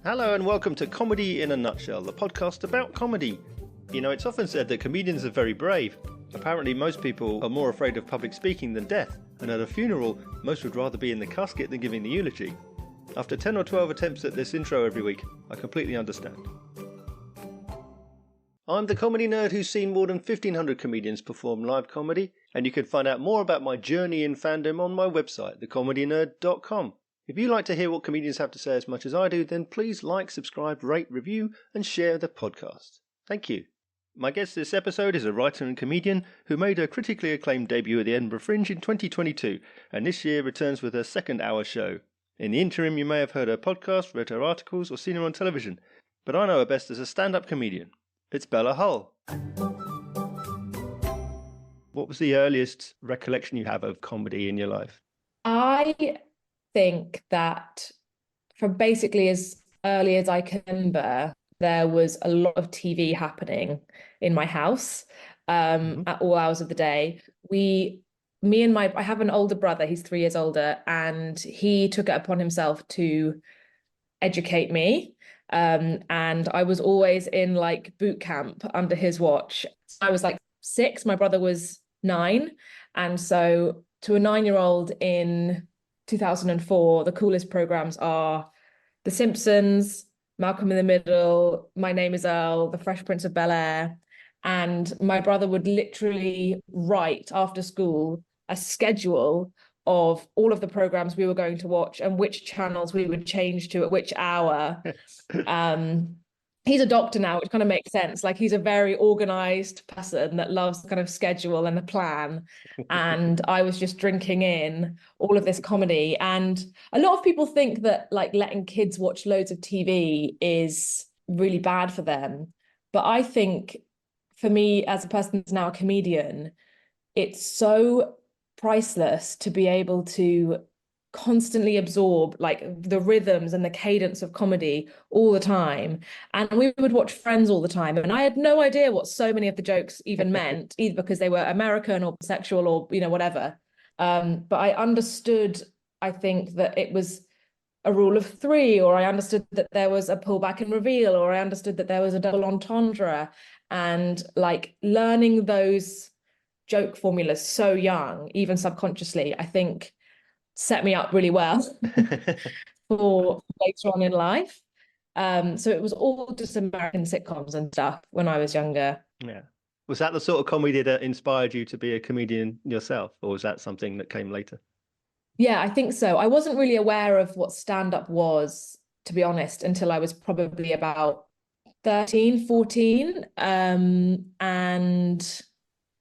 Hello and welcome to Comedy in a Nutshell, the podcast about comedy. You know, it's often said that comedians are very brave. Apparently most people are more afraid of public speaking than death, and at a funeral, most would rather be in the casket than giving the eulogy. After 10 or 12 attempts at this intro every week, I completely understand. I'm the comedy nerd who's seen more than 1,500 comedians perform live comedy, and you can find out more about my journey in fandom on my website, thecomedynerd.com. If you like to hear what comedians have to say as much as I do, then please like, subscribe, rate, review, and share the podcast. Thank you. My guest this episode is a writer and comedian who made a critically acclaimed debut at the Edinburgh Fringe in 2022, and this year returns with her second hour show. In the interim, you may have heard her podcast, read her articles, or seen her on television, but I know her best as a stand-up comedian. It's Bella Hull. What was the earliest recollection you have of comedy in your life? I think that from basically as early as I can remember, there was a lot of TV happening in my house at all hours of the day. I have an older brother, he's 3 years older, and he took it upon himself to educate me. And I was always in like boot camp under his watch. I was like 6, my brother was 9. And so to a 9-year-old in 2004, the coolest programs are The Simpsons, Malcolm in the Middle, My Name is Earl, The Fresh Prince of Bel-Air. And my brother would literally write after school a schedule of all of the programs we were going to watch and which channels we would change to at which hour. He's a doctor now, which kind of makes sense. Like, he's a very organized person that loves kind of schedule and a plan. And I was just drinking in all of this comedy. And a lot of people think that like letting kids watch loads of TV is really bad for them. But I think for me, as a person who's now a comedian, it's so priceless to be able to constantly absorb like the rhythms and the cadence of comedy all the time. And we would watch Friends all the time, and I had no idea what so many of the jokes even meant, either because they were American or sexual or whatever. But I understood, I think, that it was a rule of 3, or I understood that there was a pullback and reveal, or I understood that there was a double entendre. And like learning those joke formulas so young, even subconsciously, I think set me up really well for later on in life. So it was all just American sitcoms and stuff when I was younger. Yeah. Was that the sort of comedy that inspired you to be a comedian yourself, or was that something that came later? Yeah, I think so. I wasn't really aware of what stand-up was, to be honest, until I was probably about 13, 14. And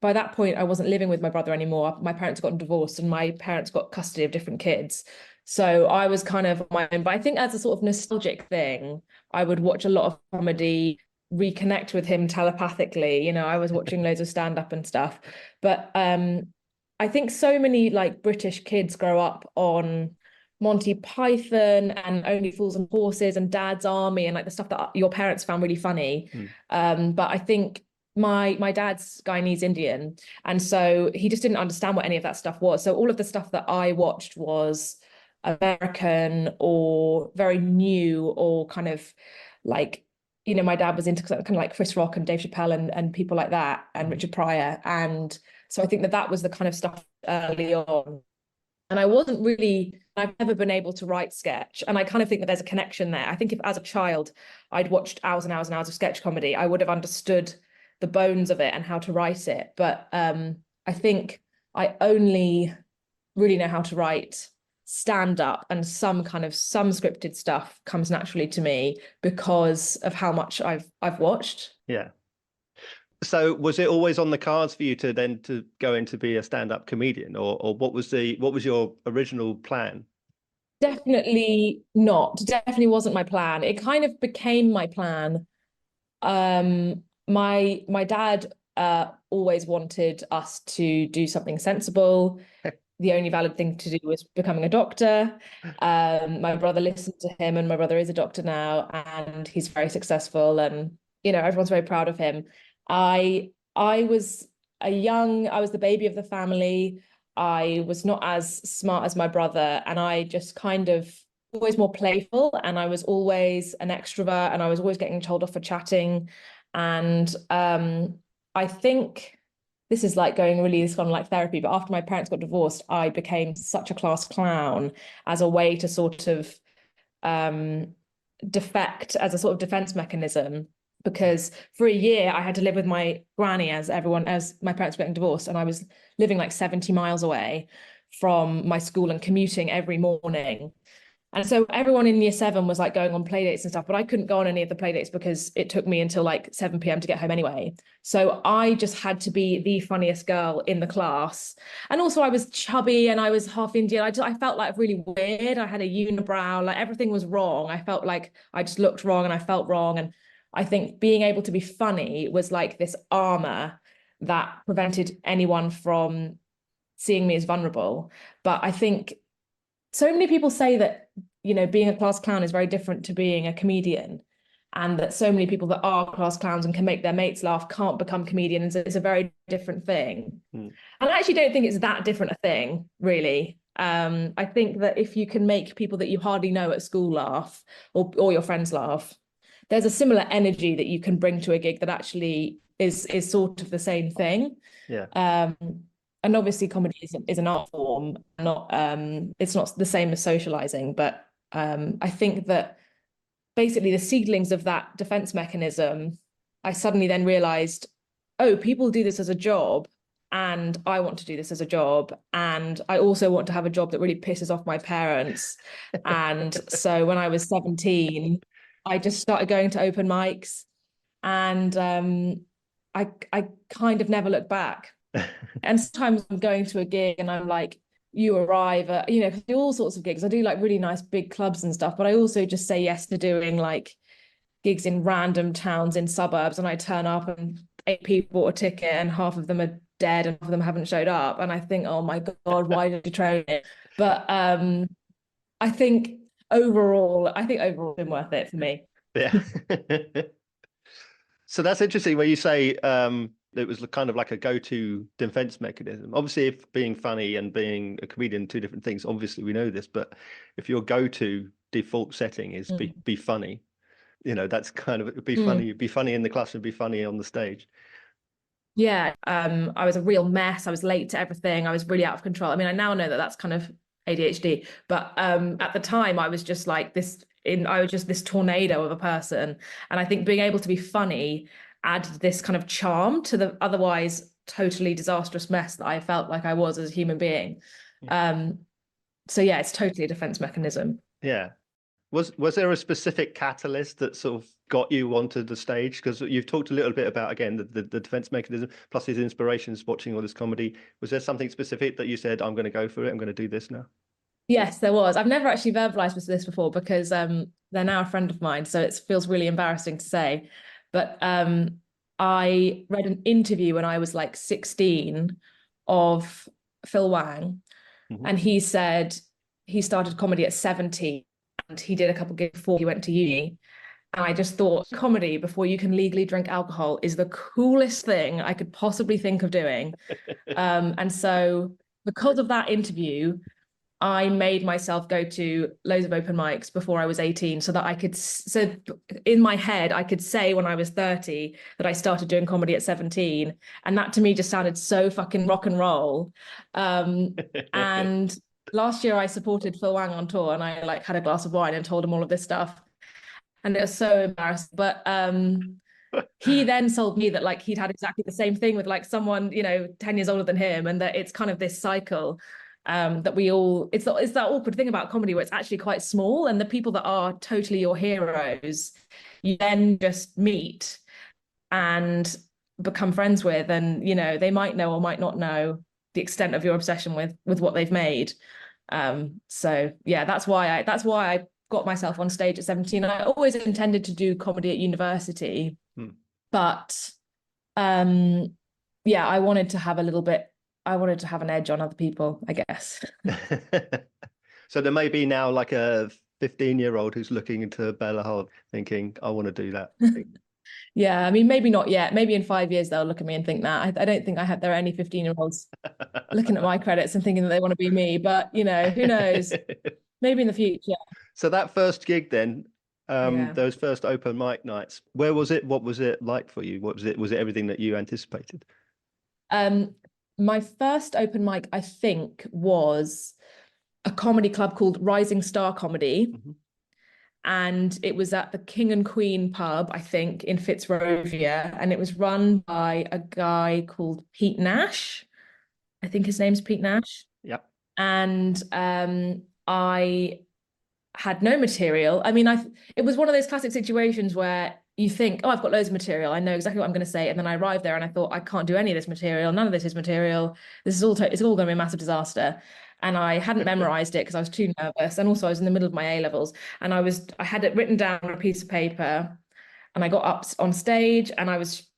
by that point, I wasn't living with my brother anymore. My parents got divorced and my parents got custody of different kids. So I was kind of on my own. But I think as a sort of nostalgic thing, I would watch a lot of comedy, reconnect with him telepathically. I was watching loads of stand-up and stuff. But I think so many like British kids grow up on Monty Python and Only Fools and Horses and Dad's Army and like the stuff that your parents found really funny. But I think my dad's Guyanese Indian, and so he just didn't understand what any of that stuff was. So all of the stuff that I watched was American or very new, or kind of like, my dad was into kind of like Chris Rock and Dave Chappelle and people like that, and Richard Pryor. And so I think that was the kind of stuff early on. And I've never been able to write sketch. And I kind of think that there's a connection there. I think if as a child I'd watched hours and hours and hours of sketch comedy, I would have understood the bones of it and how to write it. But I think I only really know how to write stand up, and some scripted stuff comes naturally to me because of how much I've watched. Yeah. So was it always on the cards for you to go in to be a stand-up comedian, or what was your original plan? Definitely not. Definitely wasn't my plan. It kind of became my plan. My dad always wanted us to do something sensible. The only valid thing to do was becoming a doctor. My brother listened to him, and my brother is a doctor now, and he's very successful, and everyone's very proud of him. I was the baby of the family. I was not as smart as my brother, and I just kind of always more playful, and I was always an extrovert, and I was always getting told off for chatting. And I think this is like going really, this kind of like therapy, but after my parents got divorced, I became such a class clown as a way to sort of um, defect, as a sort of defense mechanism. Because for a year I had to live with my granny, as my parents were getting divorced, and I was living like 70 miles away from my school and commuting every morning. And so everyone in year 7 was like going on play dates and stuff, but I couldn't go on any of the play dates because it took me until like 7 p.m. to get home anyway. So I just had to be the funniest girl in the class. And also I was chubby and I was half Indian. I felt like really weird. I had a unibrow, like everything was wrong. I felt like I just looked wrong and I felt wrong. And I think being able to be funny was like this armor that prevented anyone from seeing me as vulnerable. But I think so many people say that, being a class clown is very different to being a comedian, and that so many people that are class clowns and can make their mates laugh can't become comedians. It's a very different thing. And I actually don't think it's that different a thing, really. I think that if you can make people that you hardly know at school laugh, or your friends laugh, there's a similar energy that you can bring to a gig that actually is sort of the same thing. Yeah. And obviously comedy is an art form, not it's not the same as socializing, but I think that basically the seedlings of that defense mechanism, I suddenly then realized, oh, people do this as a job, and I want to do this as a job, and I also want to have a job that really pisses off my parents. And so when I was 17, I just started going to open mics, and I kind of never looked back. And sometimes I'm going to a gig and I'm like, you arrive at, I do all sorts of gigs. I do like really nice big clubs and stuff, but I also just say yes to doing like gigs in random towns in suburbs. And I turn up and 8 people bought a ticket and half of them are dead and half of them haven't showed up. And I think, oh my God, why did you train it? But I think overall it's been worth it for me. Yeah. So that's interesting where you say it was kind of like a go-to defense mechanism. Obviously, if being funny and being a comedian, two different things, obviously we know this, but if your go-to default setting is be funny, that's kind of be funny in the classroom, be funny on the stage. Yeah, I was a real mess. I was late to everything. I was really out of control. I mean, I now know that that's kind of ADHD, but at the time I was just like I was just this tornado of a person. And I think being able to be funny added this kind of charm to the otherwise totally disastrous mess that I felt like I was as a human being. So yeah, it's totally a defense mechanism. Yeah. Was there a specific catalyst that sort of got you onto the stage? Because you've talked a little bit about, again, the defense mechanism, plus his inspirations, watching all this comedy. Was there something specific that you said, I'm going to go for it, I'm going to do this now? Yes, there was. I've never actually verbalized this before because they're now a friend of mine, so it feels really embarrassing to say. But I read an interview when I was like 16 of Phil Wang, and he said he started comedy at 17 and he did a couple gigs before he went to uni. And I just thought comedy before you can legally drink alcohol is the coolest thing I could possibly think of doing. And so because of that interview, I made myself go to loads of open mics before I was 18 so that so in my head, I could say when I was 30 that I started doing comedy at 17. And that to me just sounded so fucking rock and roll. And last year I supported Phil Wang on tour and I like had a glass of wine and told him all of this stuff. And it was so embarrassing. But he then sold me that like he'd had exactly the same thing with like someone 10 years older than him, and that it's kind of this cycle that we all it's that awkward thing about comedy where it's actually quite small, and the people that are totally your heroes you then just meet and become friends with, and they might know or might not know the extent of your obsession with what they've made. So yeah, that's why I got myself on stage at 17. I always intended to do comedy at university, but yeah, I wanted to have an edge on other people, I guess. So there may be now like a 15-year-old who's looking into Bella Hall thinking, I want to do that. Yeah, I mean, maybe not yet. Maybe in 5 years they'll look at me and think that. I don't think there are any 15-year-olds looking at my credits and thinking that they want to be me, but who knows? Maybe in the future. So that first gig then, Yeah. those first open mic nights, where was it? What was it like for you? What was it? Was it everything that you anticipated? Um, my first open mic, I think, was a comedy club called Rising Star Comedy. Mhm. And it was at the King and Queen pub, I think, in Fitzrovia. And it was run by a guy called Pete Nash. I think his name's Pete Nash. Yeah. And I had no material. I mean, it was one of those classic situations where you think, oh, I've got loads of material. I know exactly what I'm going to say. And then I arrived there and I thought, I can't do any of this material. None of this is material. This is all, it's all going to be a massive disaster. And I hadn't memorized it because I was too nervous. And also I was in the middle of my A levels and I had it written down on a piece of paper and I got up on stage and I was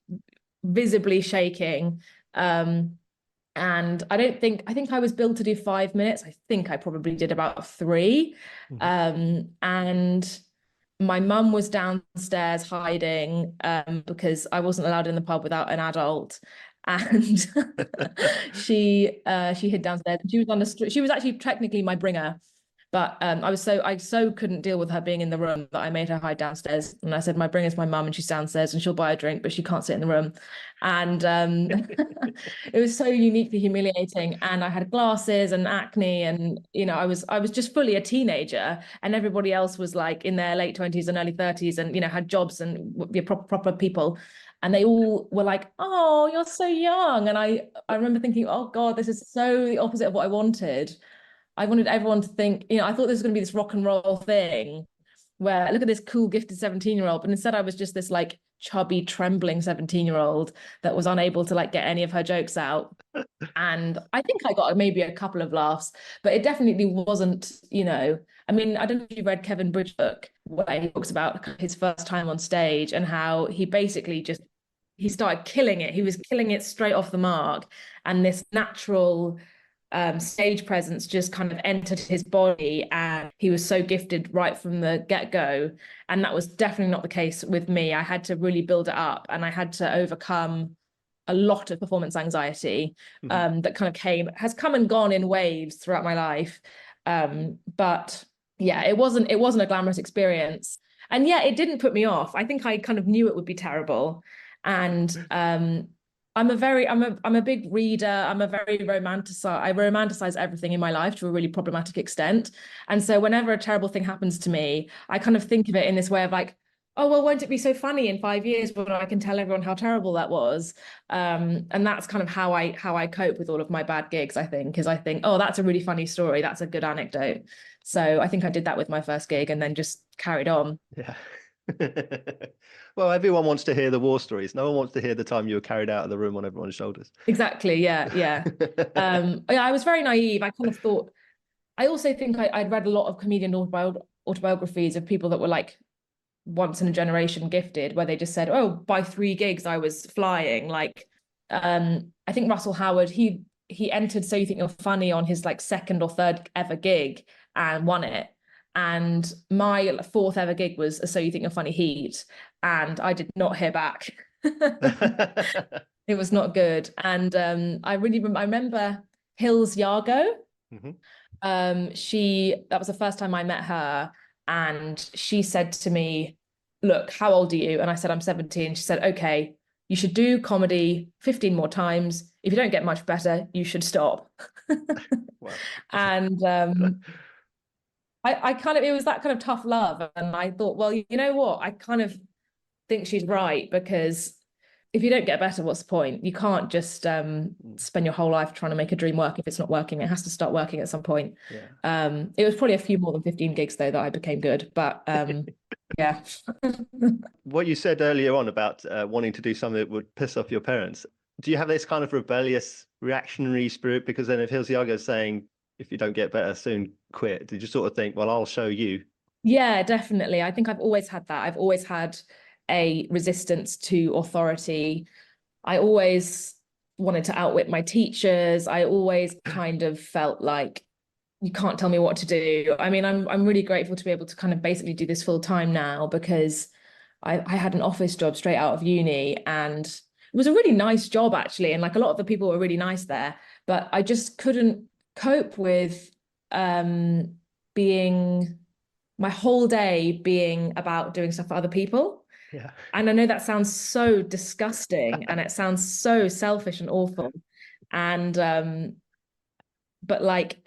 visibly shaking. And I think I was billed to do 5 minutes. I think I probably did about three. Mhm. And my mum was downstairs hiding because I wasn't allowed in the pub without an adult. And she hid downstairs. She was on the she was actually technically my bringer. But I so couldn't deal with her being in the room that I made her hide downstairs. And I said, my bringer's my mum and she's downstairs and she'll buy a drink, but she can't sit in the room. And it was so uniquely humiliating. And I had glasses and acne, and I was just fully a teenager, and everybody else was like in their late 20s and early 30s, and had jobs and proper people. And they all were like, "Oh, you're so young." And I remember thinking, "Oh God, this is so the opposite of what I wanted." I wanted everyone to think, I thought this was going to be this rock and roll thing where look at this cool, gifted 17-year-old. But instead, I was just this like chubby, trembling 17-year-old that was unable to like get any of her jokes out. And I think I got maybe a couple of laughs, but it definitely wasn't, I mean, I don't know if you read Kevin Bridge's book where he talks about his first time on stage and how he basically just he started killing it. He was killing it straight off the mark. And this natural stage presence just kind of entered his body, and he was so gifted right from the get-go. And that was definitely not the case with me. I had to really build it up, and I had to overcome a lot of performance anxiety that kind of has come and gone in waves throughout my life. But yeah, it wasn't a glamorous experience. And yeah, it didn't put me off. I think I kind of knew it would be terrible. And I'm a big reader. I'm a very I romanticize everything in my life to a really problematic extent. And so whenever a terrible thing happens to me, I kind of think of it in this way of like, oh, well, won't it be so funny in 5 years when I can tell everyone how terrible that was? And that's kind of how I cope with all of my bad gigs, I think, is I think, oh, that's a really funny story. That's a good anecdote. So I think I did that with my first gig and then just carried on. Yeah. Well, everyone wants to hear the war stories. No one wants to hear the time you were carried out of the room on everyone's shoulders. Exactly. Yeah. Yeah. Yeah, I was very naive. I kind of thought, I also think I'd read a lot of comedian autobiographies of people that were like once in a generation gifted, where they just said, oh, by 3 gigs, I was flying. Like, I think Russell Howard, he entered So You Think You're Funny on his like second or third ever gig and won it. And my fourth ever gig was a So You Think You're Funny Heat, and I did not hear back. It was not good. And I remember Hills Yargo. Mhm. That was the first time I met her, and she said to me, look, how old are you? And I said, I'm 17. She said, okay, you should do comedy 15 more times. If you don't get much better, you should stop. Wow. And I kind of, it was that kind of tough love. And I thought, well, you know what? I kind of think she's right, because if you don't get better, what's the point? You can't just spend your whole life trying to make a dream work if it's not working. It has to start working at some point. Yeah. It was probably a few more than 15 gigs though that I became good. But yeah. What you said earlier on about wanting to do something that would piss off your parents, do you have this kind of rebellious reactionary spirit? Because then if Hills is saying, if you don't get better soon, quit, did you sort of think, well, I'll show you? Yeah, definitely. I think I've always had that. I've always had a resistance to authority. I always wanted to outwit my teachers. I always kind of felt like you can't tell me what to do. I mean, I'm really grateful to be able to kind of basically do this full time now, because I had an office job straight out of uni, and it was a really nice job actually. And like a lot of the people were really nice there, but I just couldn't cope with being my whole day being about doing stuff for other people. Yeah. And I know that sounds so disgusting and it sounds so selfish and awful. And but like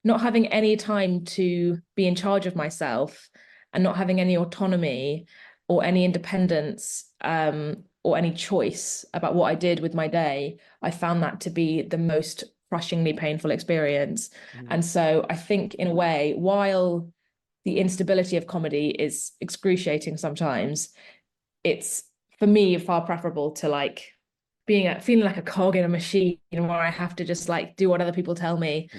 not having any time to be in charge of myself and not having any autonomy or any independence or any choice about what I did with my day, I found that to be the most crushingly painful experience. And so I think in a way, while the instability of comedy is excruciating sometimes, it's for me far preferable to like feeling like a cog in a machine where I have to just like do what other people tell me.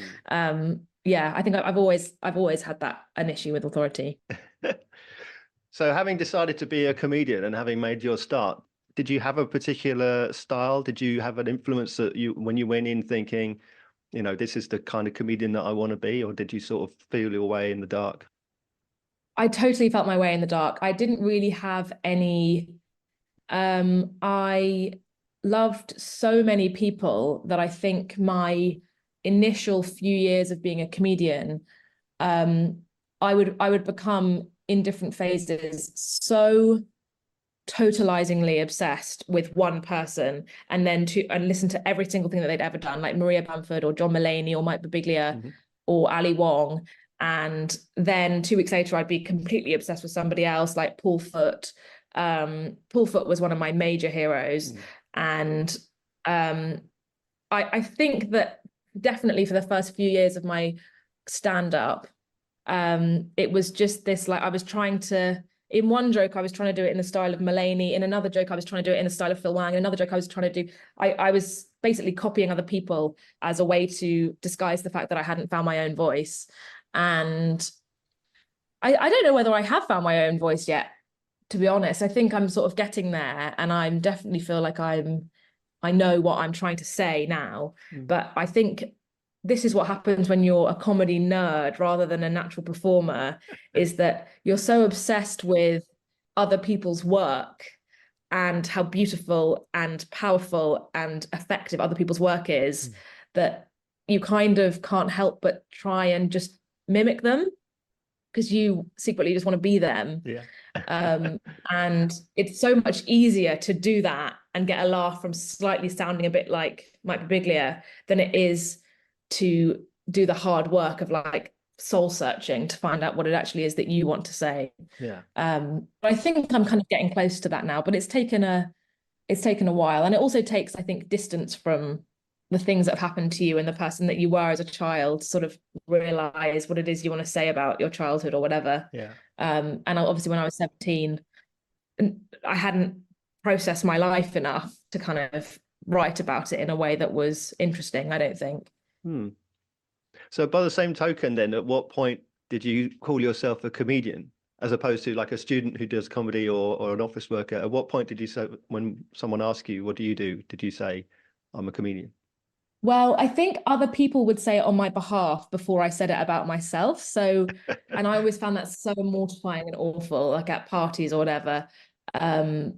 Yeah, I think I've always had that an issue with authority. So having decided to be a comedian and having made your start, did you have a particular style? Did you have an influence that you, when you went in thinking, this is the kind of comedian that I want to be, or did you sort of feel your way in the dark? I totally felt my way in the dark. I didn't really have any I loved so many people that I think my initial few years of being a comedian, um, I would become in different phases so totalizingly obsessed with one person and listen to every single thing that they'd ever done, like Maria Bamford or John Mulaney or Mike Birbiglia or Ali Wong. And then 2 weeks later, I'd be completely obsessed with somebody else, like Paul Foot. Paul Foot was one of my major heroes. And I think that definitely for the first few years of my stand-up, it was just this, like I was trying to, in one joke, I was trying to do it in the style of Mulaney. In another joke, I was trying to do it in the style of Phil Wang. In another joke, I was trying to do, I was basically copying other people as a way to disguise the fact that I hadn't found my own voice. And I don't know whether I have found my own voice yet, to be honest. I think I'm sort of getting there, and I'm definitely feel like I know what I'm trying to say now. But I think this is what happens when you're a comedy nerd rather than a natural performer, is that you're so obsessed with other people's work and how beautiful and powerful and effective other people's work is, that you kind of can't help but try and just mimic them because you secretly just want to be them. Yeah. And it's so much easier to do that and get a laugh from slightly sounding a bit like Mike Birbiglia than it is to do the hard work of like soul searching to find out what it actually is that you want to say. Yeah. But I think I'm kind of getting close to that now, but it's taken a while. And it also takes, I think, distance from the things that have happened to you and the person that you were as a child, sort of realize what it is you want to say about your childhood or whatever. Yeah. And obviously when I was 17, I hadn't processed my life enough to kind of write about it in a way that was interesting, I don't think. So by the same token, then, at what point did you call yourself a comedian as opposed to like a student who does comedy or an office worker? At what point did you say, when someone asks you, what do you do? Did you say, I'm a comedian? Well, I think other people would say it on my behalf before I said it about myself. So, and I always found that so mortifying and awful, like at parties or whatever. Um,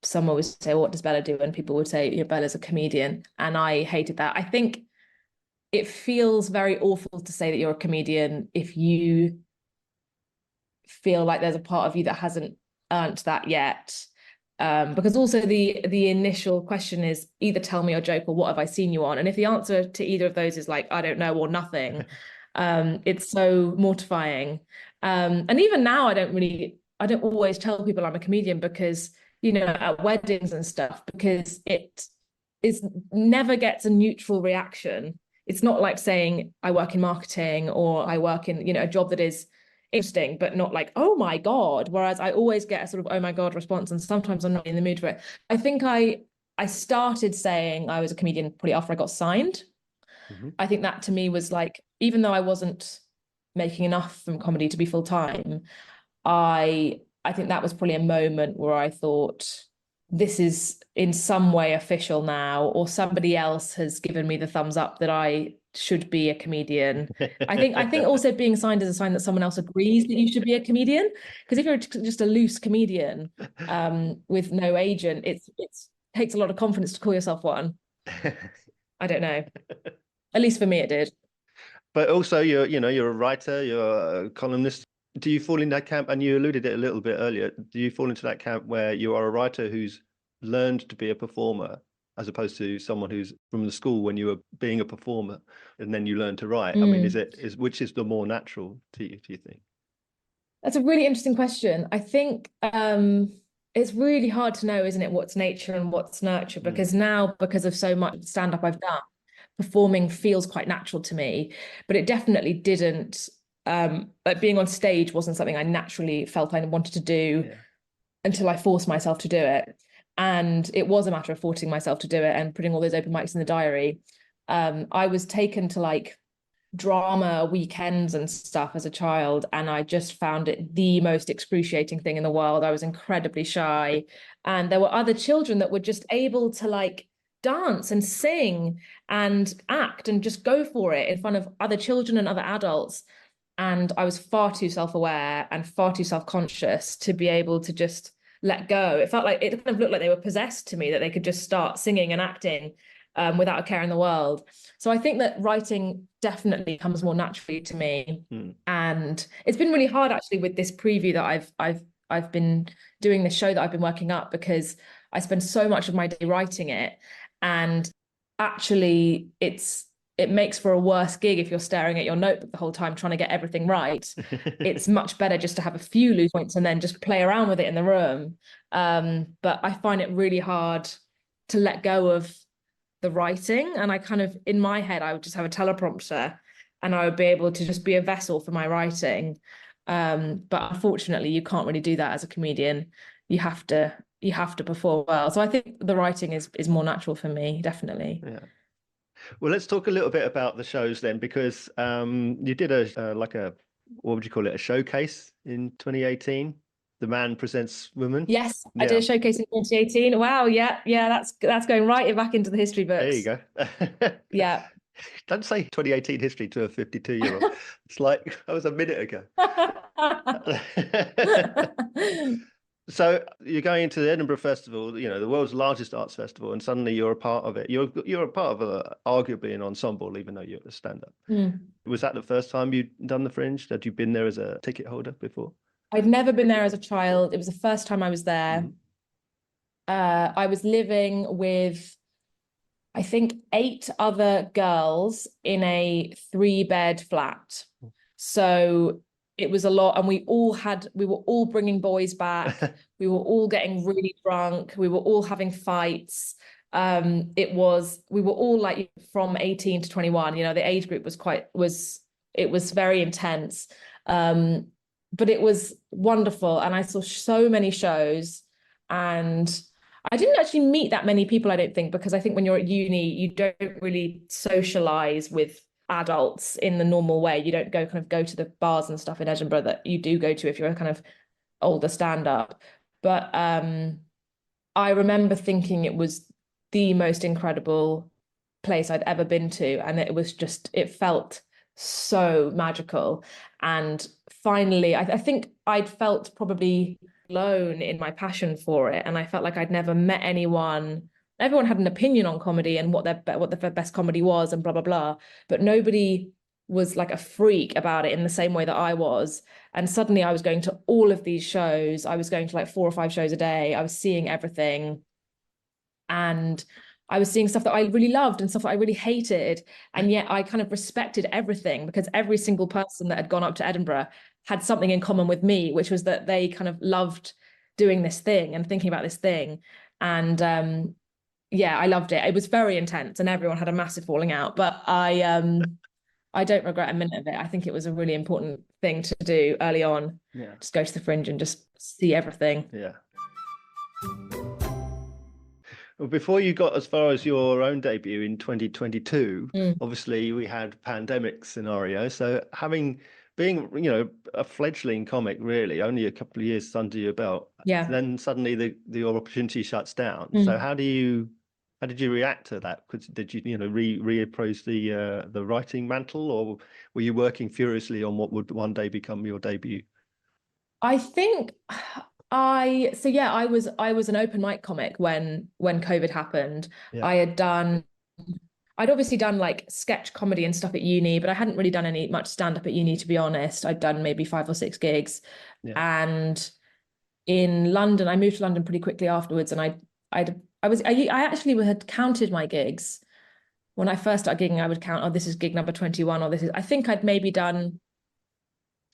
Someone would say, "What does Bella do?" And people would say, "Yeah, Bella's a comedian." And I hated that. I think it feels very awful to say that you're a comedian if you feel like there's a part of you that hasn't earned that yet. Because also the initial question is either tell me your joke or what have I seen you on? And if the answer to either of those is like, I don't know or nothing, it's so mortifying. And even now I don't always tell people I'm a comedian because, at weddings and stuff, because it is never gets a neutral reaction. It's not like saying I work in marketing or I work in, a job that is interesting, but not like, oh my God. Whereas I always get a sort of, oh my God response. And sometimes I'm not in the mood for it. I think I started saying I was a comedian probably after I got signed. I think that to me was like, even though I wasn't making enough from comedy to be full time, I think that was probably a moment where I thought, this is in some way official now, or somebody else has given me the thumbs up that I should be a comedian. I think also being signed is a sign that someone else agrees that you should be a comedian. Because if you're just a loose comedian with no agent, it takes a lot of confidence to call yourself one. I don't know. At least for me, it did. But also, you're a writer, you're a columnist. Do you fall in that camp? And you alluded it a little bit earlier. Do you fall into that camp where you are a writer who's learned to be a performer, as opposed to someone who's from the school when you were being a performer, and then you learn to write? I mean, Mm. which is the more natural to you? Do you think? That's a really interesting question. I think it's really hard to know, isn't it, what's nature and what's nurture? Mm. Because now, because of so much stand-up I've done, performing feels quite natural to me. But it definitely didn't, like being on stage wasn't something I naturally felt I wanted to do Yeah. until I forced myself to do it. And it was a matter of forcing myself to do it and putting all those open mics in the diary. I was taken to like drama weekends and stuff as a child, and I just found it the most excruciating thing in the world. I was incredibly shy, and there were other children that were just able to like dance and sing and act and just go for it in front of other children and other adults. And I was far too self-aware and far too self-conscious to be able to just let go. It felt like it kind of looked like they were possessed to me, that they could just start singing and acting without a care in the world. So I think that writing definitely comes more naturally to me. Mm. And it's been really hard actually with this preview that I've been doing, this show that I've been working up, because I spend so much of my day writing it. And actually it makes for a worse gig if you're staring at your notebook the whole time trying to get everything right. It's much better just to have a few loose points and then just play around with it in the room. But I find it really hard to let go of the writing. And I kind of, in my head, I would just have a teleprompter and I would be able to just be a vessel for my writing. But unfortunately, you can't really do that as a comedian. You have to perform well. So I think the writing is more natural for me, definitely. Yeah. Well, let's talk a little bit about the shows then, because you did a like a what would you call it, a showcase in 2018. The Man Presents Woman. Yes, I did Yeah, a showcase in 2018. Wow, yeah, yeah, that's going right back into the history there you books. go. Yeah. Don't say 2018 history to a 52-year-old. It's like that was a minute ago. So you're going into the Edinburgh Festival, the world's largest arts festival, and suddenly you're a part of it. You're a part of arguably an ensemble, even though you're a stand-up. Mm. Was that the first time you'd done the Fringe? Had you been there as a ticket holder before? I'd never been there as a child. It was the first time I was there. Mhm. I was living with, I think, 8 other girls in a 3-bed flat. So it was a lot. And we were all bringing boys back. We were all getting really drunk. We were all having fights. We were all like from 18 to 21, the age group it was very intense. But it was wonderful. And I saw so many shows, and I didn't actually meet that many people, I don't think, because I think when you're at uni, you don't really socialize with adults in the normal way. You don't go to the bars and stuff in Edinburgh that you do go to if you're a kind of older stand-up. But I remember thinking it was the most incredible place I'd ever been to. And it felt so magical. And finally, I think I'd felt probably alone in my passion for it. And I felt like I'd never met anyone. Everyone had an opinion on comedy and what the best comedy was and blah, blah, blah. But nobody was like a freak about it in the same way that I was. And suddenly I was going to all of these shows. I was going to like 4 or 5 shows a day. I was seeing everything. And I was seeing stuff that I really loved and stuff that I really hated. And yet I kind of respected everything, because every single person that had gone up to Edinburgh had something in common with me, which was that they kind of loved doing this thing and thinking about this thing. And yeah, I loved it. It was very intense and everyone had a massive falling out. But I don't regret a minute of it. I think it was a really important thing to do early on. Yeah. Just go to the Fringe and just see everything. Yeah. Well, before you got as far as your own debut in 2022, Mm. obviously we had pandemic scenario. So being, a fledgling comic, really, only a couple of years under your belt, Yeah. then suddenly the opportunity shuts down. So Mm. how did you react to that? Did you, reappraise the writing mantle, or were you working furiously on what would one day become your debut? I think I was an open mic comic when COVID happened. Yeah. I had done I'd obviously done like sketch comedy and stuff at uni, but I hadn't really done any much stand-up at uni, to be honest. I'd done maybe 5 or 6 gigs. Yeah. And in London, I moved to London pretty quickly afterwards, and I actually had counted my gigs. When I first started gigging, I would count, oh, this is gig number 21, or I think I'd maybe done,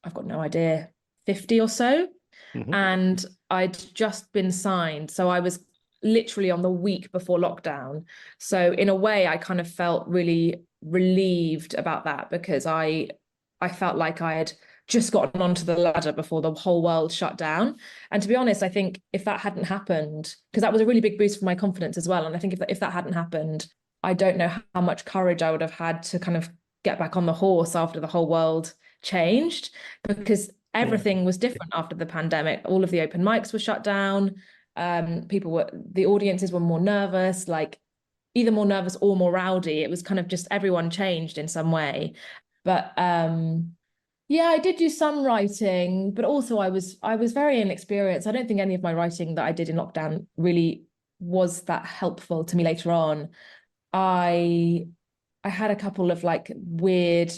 I've got no idea, 50 or so. Hmm. And I'd just been signed. So I was literally on the week before lockdown. So in a way, I kind of felt really relieved about that, because I felt like I had just gotten onto the ladder before the whole world shut down. And to be honest, I think if that hadn't happened, because that was a really big boost for my confidence as well. And I think if that hadn't happened, I don't know how much courage I would have had to kind of get back on the horse after the whole world changed, because Yeah. everything was different after the pandemic. All of the open mics were shut down. The audiences were more nervous, like either more nervous or more rowdy. It was kind of just everyone changed in some way. But yeah, I did do some writing, but also I was very inexperienced. I don't think any of my writing that I did in lockdown really was that helpful to me later on. I I had a couple of like weird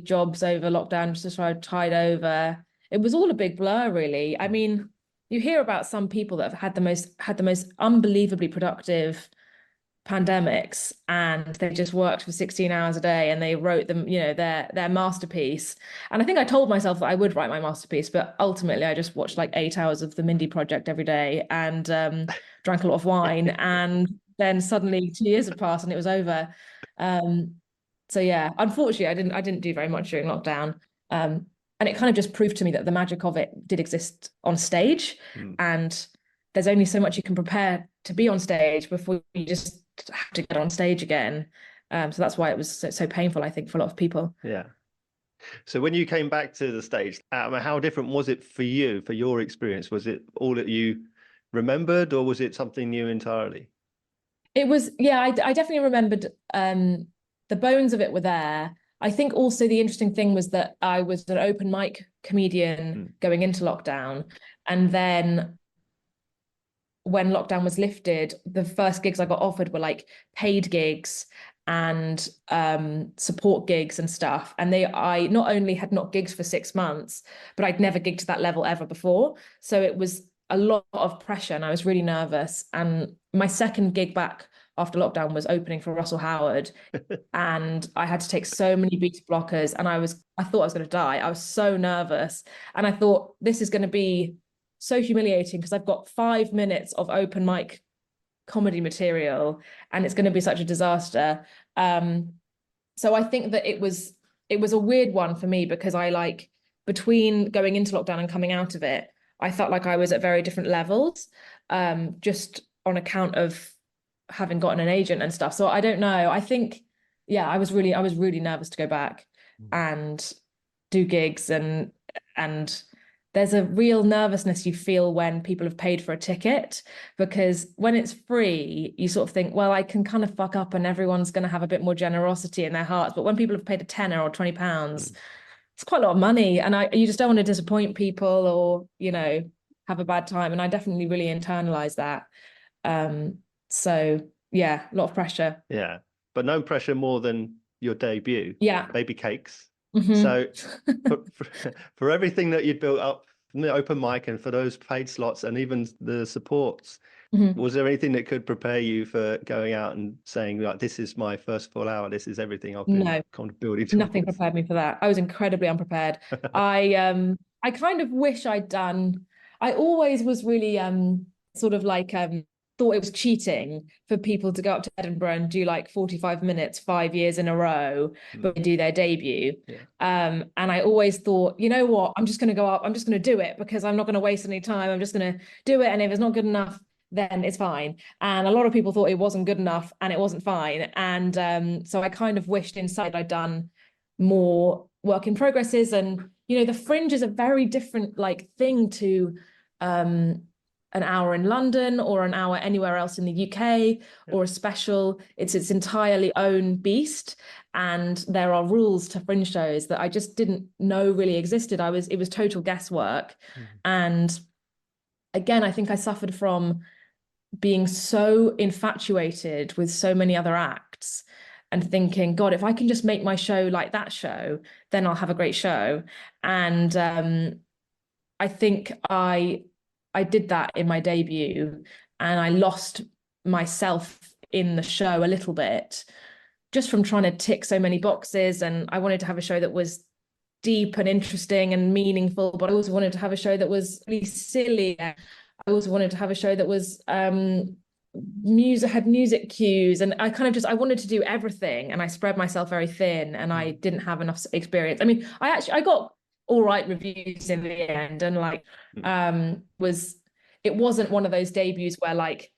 jobs over lockdown just to try to tide over. It was all a big blur, really. I mean, you hear about some people that have had the most unbelievably productive pandemics, and they just worked for 16 hours a day and they wrote them, their masterpiece. And I think I told myself that I would write my masterpiece, but ultimately I just watched like 8 hours of the Mindy Project every day, and drank a lot of wine, and then suddenly 2 years had passed and it was over. um so yeah, unfortunately I didn't do very much during lockdown. And it kind of just proved to me that the magic of it did exist on stage, Mm. and there's only so much you can prepare to be on stage before you just have to get on stage again. So that's why it was so painful, I think, for a lot of people. Yeah. So when you came back to the stage, how different was it for you, for your experience? Was it all that you remembered, or was it something new entirely? It was, yeah, I definitely remembered, the bones of it were there. I think also the interesting thing was that I was an open mic comedian Mm. going into lockdown. And then when lockdown was lifted, the first gigs I got offered were like paid gigs and support gigs and stuff. And I not only had not gigs for 6 months, but I'd never gigged to that level ever before. So it was a lot of pressure, and I was really nervous. And my second gig back after lockdown was opening for Russell Howard, and I had to take so many beta blockers, and I thought I was going to die. I was so nervous, and I thought this is going to be so humiliating because I've got 5 minutes of open mic comedy material, and it's going to be such a disaster. Um, so I think that it was a weird one for me, because I like, between going into lockdown and coming out of it, I felt like I was at very different levels, just on account of having gotten an agent and stuff. So I don't know. I think, yeah, I was really nervous to go back and do gigs, and there's a real nervousness you feel when people have paid for a ticket, because when it's free, you sort of think, well, I can kind of fuck up and everyone's going to have a bit more generosity in their hearts. But when people have paid a tenner or £20, Mm. it's quite a lot of money, and you just don't want to disappoint people, or have a bad time. And I definitely really internalized that. Um, so yeah, a lot of pressure. Yeah. But no pressure more than your debut, Yeah. Baby Cakes. Hmm. So for everything that you'd built up from the open mic and for those paid slots and even the supports, Hmm. was there anything that could prepare you for going out and saying, like, this is my first full hour, this is everything I've been No, kind of building nothing towards? prepared me for that. I was incredibly unprepared. I kind of wish I'd done. I always was really sort of like thought it was cheating for people to go up to Edinburgh and do like 45 minutes 5 years in a row, Mm. but they do their debut. Yeah. And I always thought, you know what, I'm just going to go up, I'm just going to do it, because I'm not going to waste any time. I'm just going to do it, and if it's not good enough, then it's fine. And a lot of people thought it wasn't good enough and it wasn't fine. And so I kind of wished inside I'd done more work in progresses. And the Fringe is a very different like thing to an hour in London or an hour anywhere else in the UK, Yeah. or a special. It's its entirely own beast, and there are rules to Fringe shows that I just didn't know really existed. It was total guesswork. Mm. And again, I think I suffered from being so infatuated with so many other acts and thinking, God, if I can just make my show like that show, then I'll have a great show. And I think I did that in my debut, and I lost myself in the show a little bit just from trying to tick so many boxes. And I wanted to have a show that was deep and interesting and meaningful, but I also wanted to have a show that was really silly. I also wanted to have a show that was music, had music cues, and I kind of just, I wanted to do everything, and I spread myself very thin, and I didn't have enough experience. I mean, I got all right reviews in the end, and like it wasn't one of those debuts where like,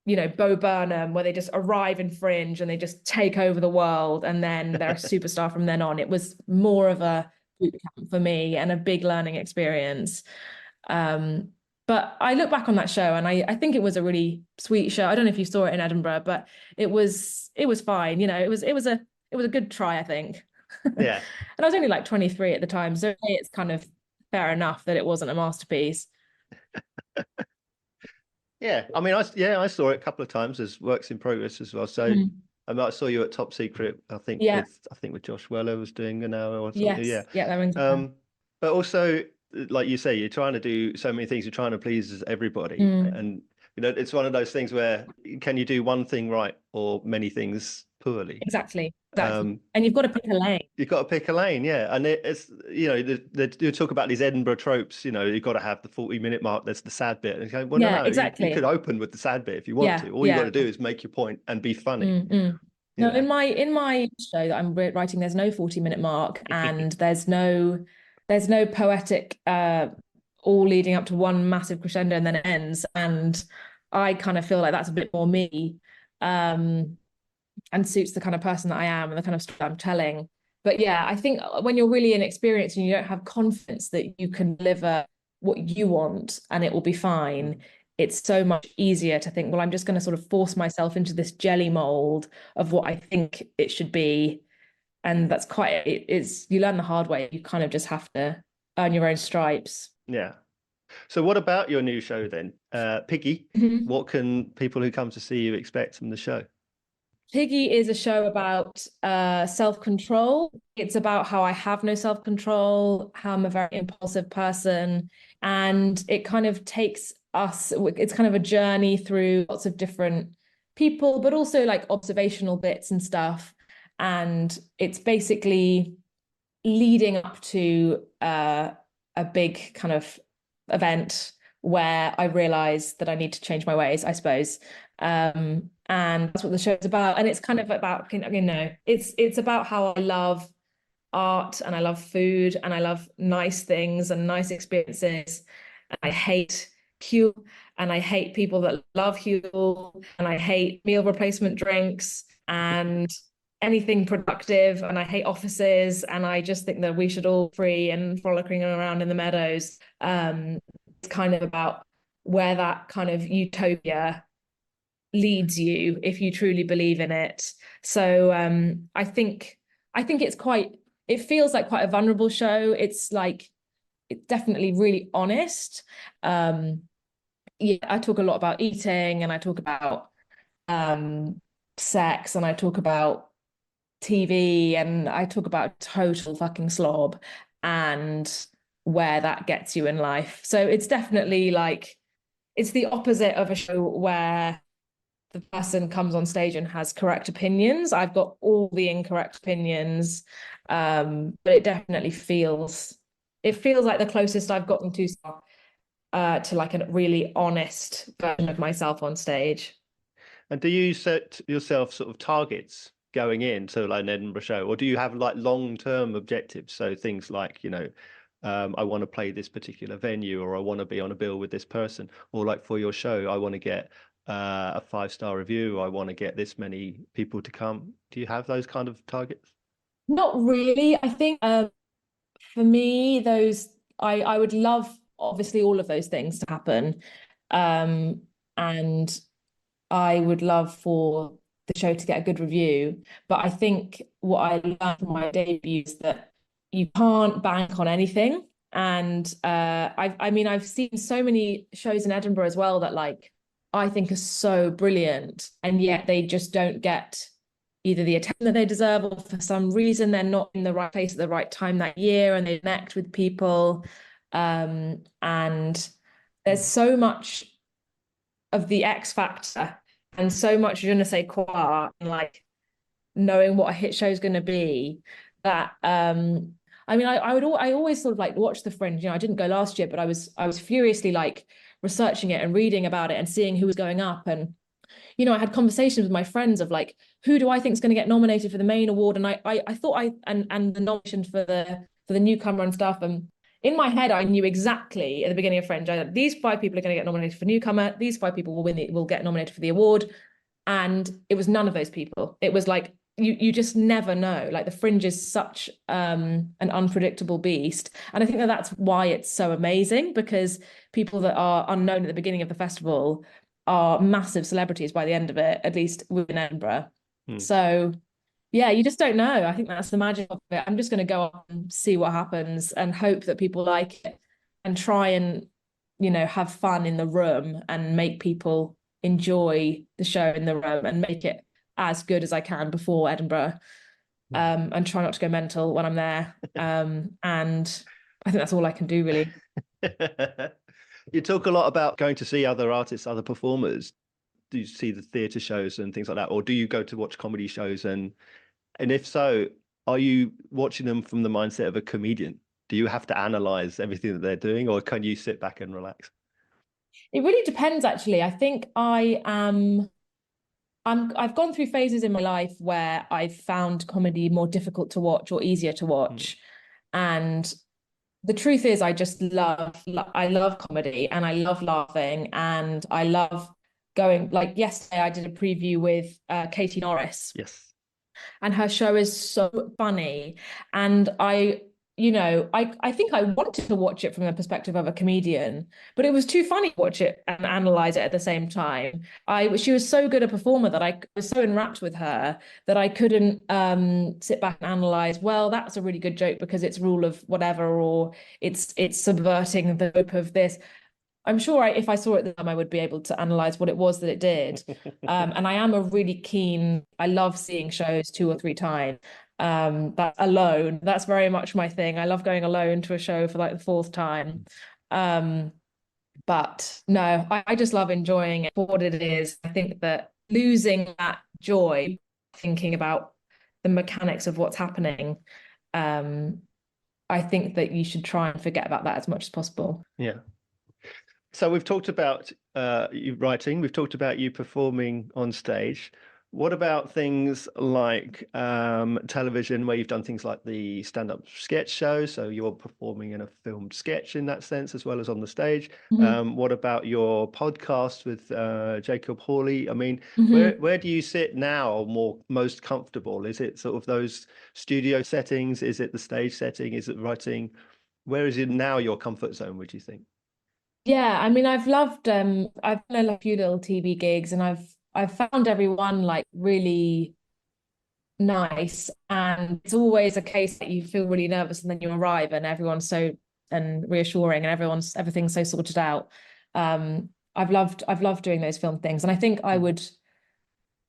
you know, Bo Burnham, where they just arrive in Fringe and they just take over the world and then they're a superstar from then on. It was more of a boot camp for me and a big learning experience. But I look back on that show and I think it was a really sweet show. I don't know if you saw it in Edinburgh, but it was fine. You know, it was a good try, I think. Yeah. And I was only like 23 at the time, so it's kind of fair enough that it wasn't a masterpiece. Yeah, I mean, I saw it a couple of times as works in progress as well. So I saw you at Top Secret, I think with Josh Weller was doing an hour or something. Yes. Yeah, that rings a bell. But also, like you say, you're trying to do so many things. You're trying to please everybody, and you know, it's one of those things where can you do one thing right or many things poorly? Exactly. And you've got to pick a lane. You've got to pick a lane, yeah. And it's, you know, you talk about these Edinburgh tropes, you know, you've got to have the 40-minute mark, there's the sad bit. And you go, well, no, exactly. you could open with the sad bit if you want to. All you got to do is make your point and be funny. No, in my show that I'm writing, there's no 40-minute mark, and there's no poetic all leading up to one massive crescendo and then it ends. And I kind of feel like that's a bit more me. And suits the kind of person that I am and the kind of story I'm telling. But yeah, I think when you're really inexperienced and you don't have confidence that you can deliver what you want and it will be fine, it's so much easier to think, well, I'm just going to sort of force myself into this jelly mold of what I think it should be. And that's you learn the hard way. You kind of just have to earn your own stripes. Yeah. So what about your new show then? Piggy, what can people who come to see you expect from the show? Piggy is a show about self-control. It's about how I have no self-control, how I'm a very impulsive person. And it kind of takes us, it's kind of a journey through lots of different people, but also like observational bits and stuff. And it's basically leading up to a big kind of event where I realize that I need to change my ways, I suppose. And that's what the show is about. And it's kind of about, you know, it's about how I love art and I love food and I love nice things and nice experiences. And I hate Huel and I hate people that love Huel and I hate meal replacement drinks and anything productive, and I hate offices, and I just think that we should all be free and frolicking around in the meadows. It's kind of about where that kind of utopia leads you if you truly believe in it. So I think it feels like quite a vulnerable show. It's definitely really honest. Yeah, I talk a lot about eating and I talk about sex and I talk about TV and I talk about total fucking slob and where that gets you in life. So it's definitely like, it's the opposite of a show where the person comes on stage and has correct opinions. I've got all the incorrect opinions. But it definitely feels like the closest I've gotten to like a really honest version of myself on stage. And do you set yourself sort of targets going in to like an Edinburgh show, or do you have like long-term objectives? So things like, you know, I want to play this particular venue, or I want to be on a bill with this person, or like for your show, I want to get a 5-star review, I want to get this many people to come. Do you have those kind of targets? Not really. I think for me, I would love obviously all of those things to happen. And I would love for the show to get a good review. But I think what I learned from my debut is that you can't bank on anything. And I've seen so many shows in Edinburgh as well that like I think are so brilliant, and yet they just don't get either the attention that they deserve, or for some reason they're not in the right place at the right time that year and they connect with people. And there's so much of the X factor and so much je ne sais quoi, and like knowing what a hit show is going to be, that I mean, I always sort of like watch The Fringe. You know, I didn't go last year, but I was furiously like researching it and reading about it and seeing who was going up. And you know, I had conversations with my friends of like, who do I think is going to get nominated for the main award? And I thought and the nomination for the newcomer and stuff. And in my head, I knew exactly at the beginning of Fringe, these 5 people are going to get nominated for newcomer. These 5 people will get nominated for the award. And it was none of those people. It was like, you just never know. Like the Fringe is such an unpredictable beast. And I think that that's why it's so amazing, because people that are unknown at the beginning of the festival are massive celebrities by the end of it, at least within Edinburgh. So yeah, you just don't know. I think that's the magic of it. I'm just going to go up and see what happens and hope that people like it and try and, you know, have fun in the room and make people enjoy the show in the room and make it as good as I can before Edinburgh. And try not to go mental when I'm there. And I think that's all I can do, really. You talk a lot about going to see other artists, other performers. Do you see the theatre shows and things like that, or do you go to watch comedy shows? And if so, are you watching them from the mindset of a comedian? Do you have to analyze everything that they're doing, or can you sit back and relax? It really depends, actually. I think I've gone through phases in my life where I've found comedy more difficult to watch or easier to watch. And the truth is, I love comedy and I love laughing and I love going. Like yesterday, I did a preview with Katie Norris, Yes. and her show is so funny. And I think I wanted to watch it from the perspective of a comedian, but it was too funny to watch it and analyze it at the same time. She was so good a performer that I was so enwrapped with her that I couldn't sit back and analyze, well, that's a really good joke because it's rule of whatever, or it's subverting the hope of this. I'm sure if I saw it then I would be able to analyze what it was that it did. And I am a really keen, I love seeing shows 2 or 3 times. That alone, that's very much my thing. I love going alone to a show for like the 4th time. But no, I just love enjoying it for what it is. I think that losing that joy, thinking about the mechanics of what's happening, I think that you should try and forget about that as much as possible. Yeah. So we've talked about you writing, we've talked about you performing on stage. What about things like television, where you've done things like the stand-up sketch show? So you're performing in a filmed sketch in that sense, as well as on the stage. Mhm. What about your podcast with Jacob Hawley? I mean, Mhm. where do you sit now most comfortable? Is it sort of those studio settings? Is it the stage setting? Is it writing? Where is it now your comfort zone, would you think? Yeah, I mean, I've done a few little TV gigs and I've found everyone like really nice, and it's always a case that you feel really nervous and then you arrive and everyone's so and reassuring and everything's so sorted out. I've loved doing those film things, and I think I would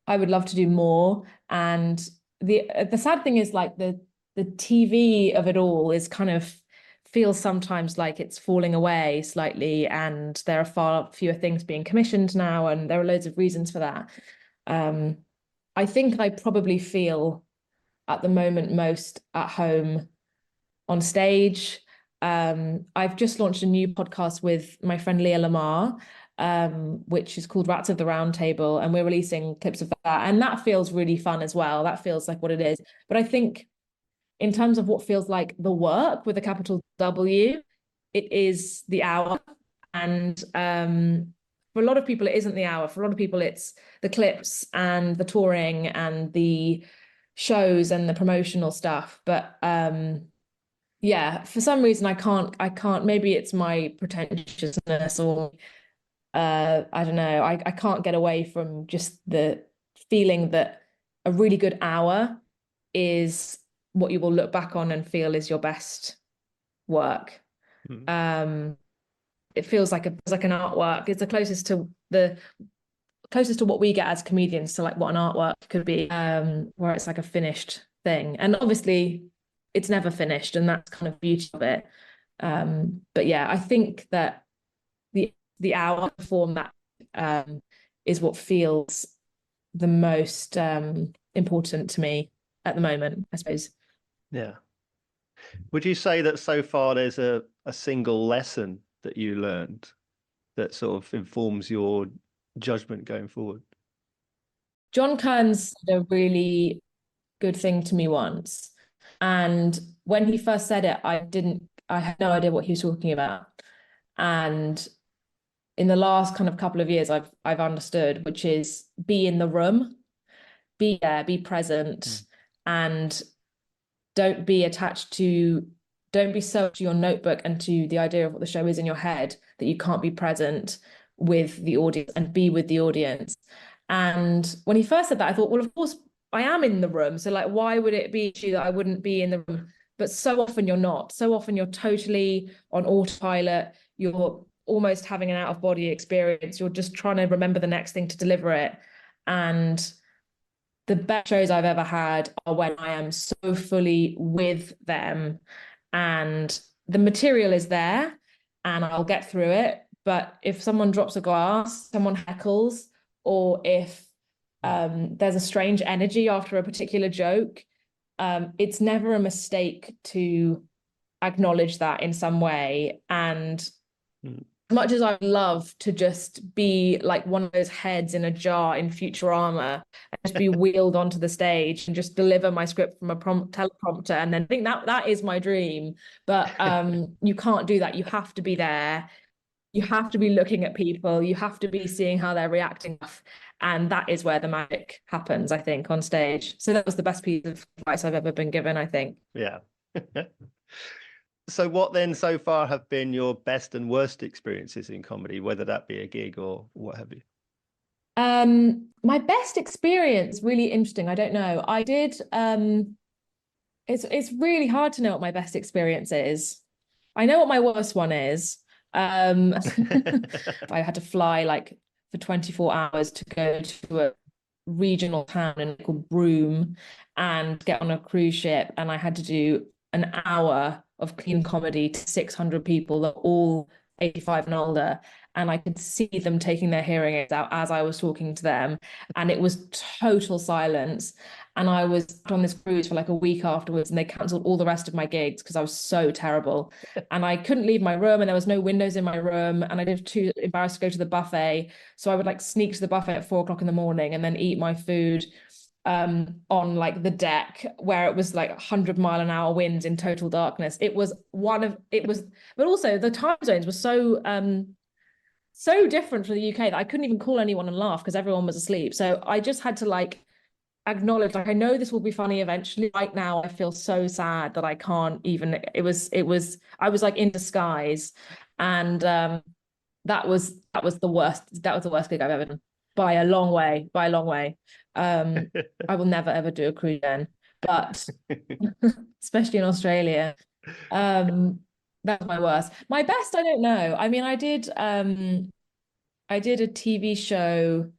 love to do more. And the sad thing is like the TV of it all is kind of feels sometimes like it's falling away slightly, and there are far fewer things being commissioned now, and there are loads of reasons for that. Um, I think I probably feel at the moment most at home on stage. I've just launched a new podcast with my friend Leah Lamar, which is called Rats of the Round Table, and we're releasing clips of that. And that feels really fun as well. That feels like what it is. But I think in terms of what feels like the work with a capital W, it is the hour. And for a lot of people, it isn't the hour. For a lot of people, it's the clips and the touring and the shows and the promotional stuff. But yeah, for some reason I can't, maybe it's my pretentiousness, or I don't know. I can't get away from just the feeling that a really good hour is what you will look back on and feel is your best work. Um, it feels like an artwork. It's the closest to the closest to what we get as comedians to like what an artwork could be, where it's like a finished thing. And obviously it's never finished, and that's kind of beauty of it. But yeah, I think that the hour format is what feels the most important to me at the moment, I suppose. Yeah. Would you say that so far there's a single lesson that you learned that sort of informs your judgment going forward? John Kearns said a really good thing to me once. And when he first said it, I had no idea what he was talking about. And in the last kind of couple of years, I've understood, which is be in the room, be there, be present, and don't be attached to, don't be so to your notebook and to the idea of what the show is in your head that you can't be present with the audience and be with the audience. And when he first said that, I thought, well, of course I am in the room. So like, why would it be issue that I wouldn't be in the room? But so often you're not. So often you're totally on autopilot. You're almost having an out of body experience. You're just trying to remember the next thing to deliver it. And the best shows I've ever had are when I am so fully with them and the material is there and I'll get through it. But if someone drops a glass, someone heckles, or if there's a strange energy after a particular joke, it's never a mistake to acknowledge that in some way. And as much as I love to just be like one of those heads in a jar in Futurama and just be wheeled onto the stage and just deliver my script from a teleprompter, and then think that that is my dream. But you can't do that. You have to be there. You have to be looking at people. You have to be seeing how they're reacting. And that is where the magic happens, I think, on stage. So that was the best piece of advice I've ever been given, I think. Yeah. So what then so far have been your best and worst experiences in comedy, whether that be a gig or what have you? My best experience, really interesting. I don't know. I did it's really hard to know what my best experience is. I know what my worst one is. I had to fly like for 24 hours to go to a regional town called Broome and get on a cruise ship, and I had to do an hour of clean comedy to 600 people that were all 85 and older, and I could see them taking their hearing aids out as I was talking to them, and it was total silence. And I was on this cruise for like a week afterwards, and they cancelled all the rest of my gigs because I was so terrible. And I couldn't leave my room, and there was no windows in my room, and I was too embarrassed to go to the buffet. So I would like sneak to the buffet at 4 o'clock in the morning and then eat my food on like the deck where it was like 100-mile-an-hour winds in total darkness. It was, but also the time zones were so different from the UK that I couldn't even call anyone and laugh because everyone was asleep. So I just had to like acknowledge, like, I know this will be funny eventually. Right now I feel so sad that I can't even, I was like in disguise. And that was the worst gig I've ever done by a long way. I will never ever do a cruise again, but especially in Australia. That's my worst. My best, I don't know. I mean, I did a TV show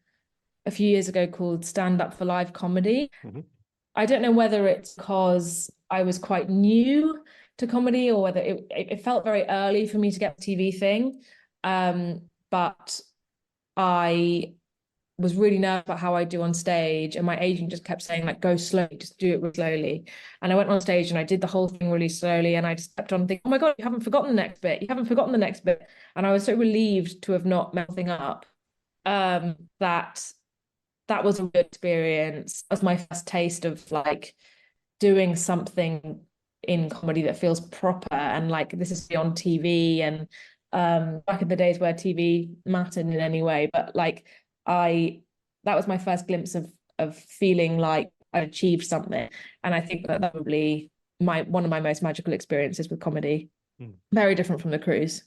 a few years ago called Stand Up for Live Comedy. I don't know whether it's because I was quite new to comedy or whether it felt very early for me to get the TV thing. But I was really nervous about how I do on stage, and my agent just kept saying, like, go slowly, just do it really slowly. And I went on stage and I did the whole thing really slowly, and I just kept on thinking, oh my God, you haven't forgotten the next bit. You haven't forgotten the next bit. And I was so relieved to have not messed thing up. That was a good experience. That was my first taste of like doing something in comedy that feels proper, and like this is on TV, and back in the days where TV mattered in any way. But like that was my first glimpse of feeling like I achieved something. And I think that probably one of my most magical experiences with comedy. Very different from the cruise.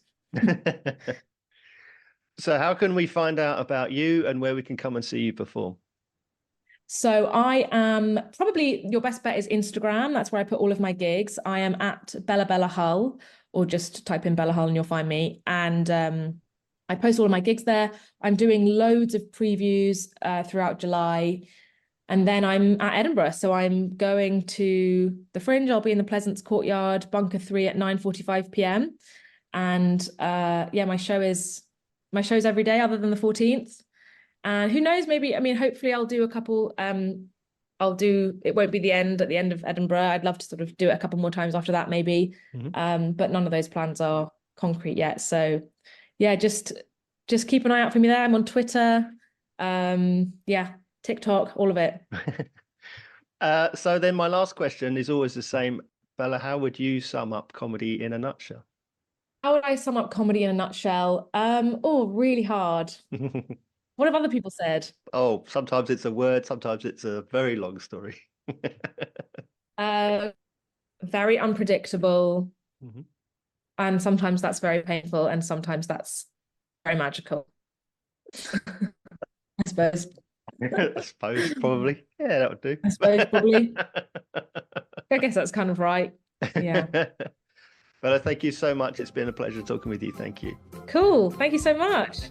So how can we find out about you and where we can come and see you perform? So I am probably, your best bet is Instagram. That's where I put all of my gigs. I am at Bella Hull, or just type in Bella Hull and you'll find me. And I post all of my gigs there. I'm doing loads of previews throughout July. And then I'm at Edinburgh. So I'm going to the Fringe. I'll be in the Pleasance Courtyard, Bunker 3 at 9:45 p.m. And yeah, my show's every day other than the 14th. And who knows, maybe, I mean, hopefully I'll do a couple, it won't be the end at the end of Edinburgh. I'd love to sort of do it a couple more times after that, maybe. But none of those plans are concrete yet. So yeah, just keep an eye out for me there. I'm on Twitter. Yeah, TikTok, all of it. So then my last question is always the same. Bella, how would you sum up comedy in a nutshell? How would I sum up comedy in a nutshell? Oh, really hard. What have other people said? Oh, sometimes it's a word, sometimes it's a very long story. Very unpredictable. Mhm. And sometimes that's very painful, and sometimes that's very magical. I suppose. I suppose, probably. Yeah, that would do. I suppose, probably. I guess that's kind of right. Yeah. Bella, thank you so much. It's been a pleasure talking with you. Thank you. Cool. Thank you so much.